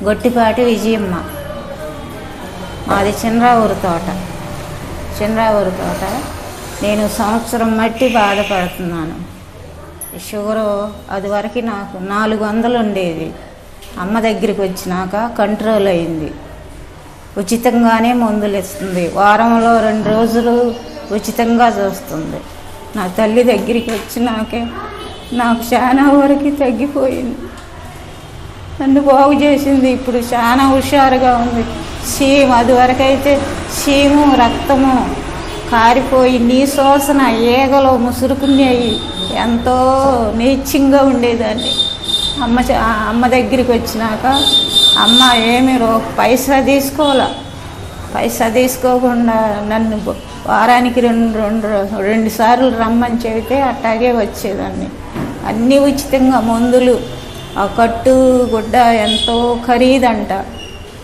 గొట్టిపాటి విజయమ్మ. మాది చిన్నరావూరు తోట. నేను సంవత్సరం మట్టి బాధపడుతున్నాను. షుగరు అది వరకు నాకు 400 ఉండేది. అమ్మ దగ్గరికి వచ్చినాక కంట్రోల్ అయింది. ఉచితంగానే మందులు ఇస్తుంది. వారంలో 2 రోజులు ఉచితంగా చూస్తుంది. నా తల్లి దగ్గరికి వచ్చినాకే నాకు చాలా వరకు తగ్గిపోయింది. నన్ను బాగు చేసింది. ఇప్పుడు చాలా హుషారుగా ఉంది. అది వరకైతే చీము రక్తము కారిపోయి నీ శోసన ఏగలో ముసురుకునేవి. ఎంతో నీచంగా ఉండేదాన్ని. అమ్మ దగ్గరికి వచ్చినాక అమ్మ ఏమి పైసా తీసుకోకుండా నన్ను వారానికి రెండు సార్లు రమ్మని చెబితే అట్టాగే వచ్చేదాన్ని. అన్నీ ఉచితంగా మందులు. ఆ కట్టు గుడ్డ ఎంతో ఖరీదంట.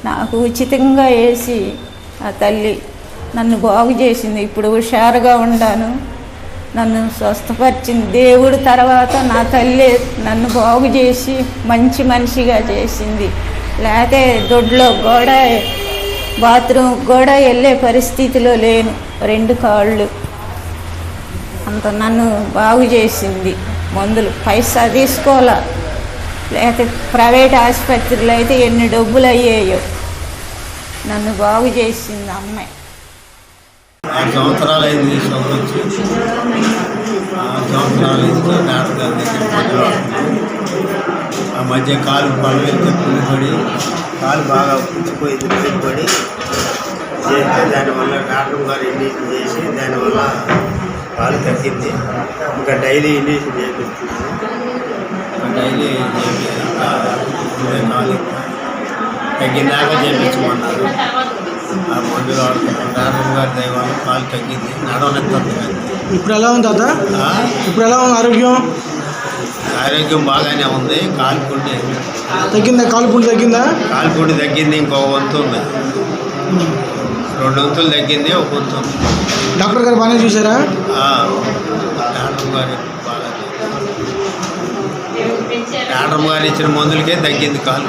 నాకు ఉచితంగా వేసి ఆ తల్లి నన్ను బాగు చేసింది. ఇప్పుడు హుషారుగా ఉంటాను. నన్ను స్వస్థపరిచింది దేవుడు. తర్వాత నా తల్లి నన్ను బాగు చేసి మంచి మనిషిగా చేసింది. లేకపోతే దొడ్లో బాత్రూమ్ కూడా వెళ్ళే పరిస్థితిలో లేను. 2 కాళ్ళు అంత నన్ను బాగు చేసింది. మందులు పైసా తీసుకోవాలా. లేకపోతే ప్రైవేట్ ఆసుపత్రిలో అయితే ఎన్ని డబ్బులు అయ్యాయో. నన్ను బాగు చేసింది అమ్మాయి. 6 సంవత్సరాలు అయింది షుగర్ వచ్చి. 6 సంవత్సరాలు అయింది డాక్టర్ గారి దగ్గర. ఆ మధ్య కాలు పడవేస్తే పులిపడి కాలు బాగా పుచ్చిపోయింది. పులిపడి దానివల్ల డాక్టర్ గారు ఇంజక్షన్ చేసి దానివల్ల కాలు తగ్గింది. ఇంకా డైలీ ఇంజక్షన్ చేపిస్తున్నాను. డైలీ కాలు తగ్గిందాకా చేయించమన్నారు. ఆ మందులు ఆడుతున్నాను. డాక్టర్ గారి దైవాలు కాలు తగ్గింది. నడవనెత్తుంది. ఇప్పుడు ఎలా ఉంది తాత? ఇప్పుడు ఎలా ఉంది ఆరోగ్యం? బాగానే ఉంది. కాలుపుండి తగ్గిందా? కాలుపుండి తగ్గిందా? కాలుపుండి తగ్గింది. ఇంకో వంతు ఉంది. 2 వంతులు తగ్గింది. 1 వంతు ఉంది. డాక్టర్ గారు బాగానే చూసారా? డాక్టర్ గారు బాగా డాక్టర్ గారు ఇచ్చిన మందులకే తగ్గింది కాలు.